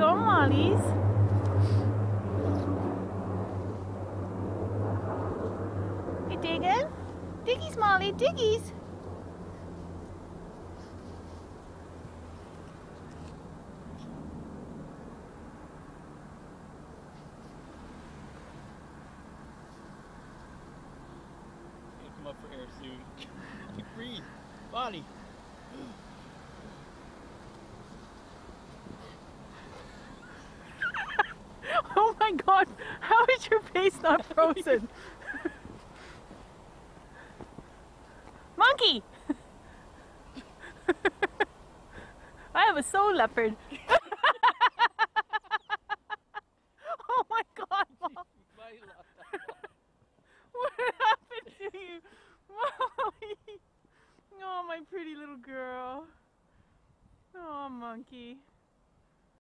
go, Mollies. You digging? Diggies, Molly, diggies. Come up for air soon. Breathe. Body. Oh my god, how is your face not frozen? Monkey! I have a soul leopard. Oh my god, Mom. What happened to you? Molly? Oh, my pretty little girl. Oh, monkey.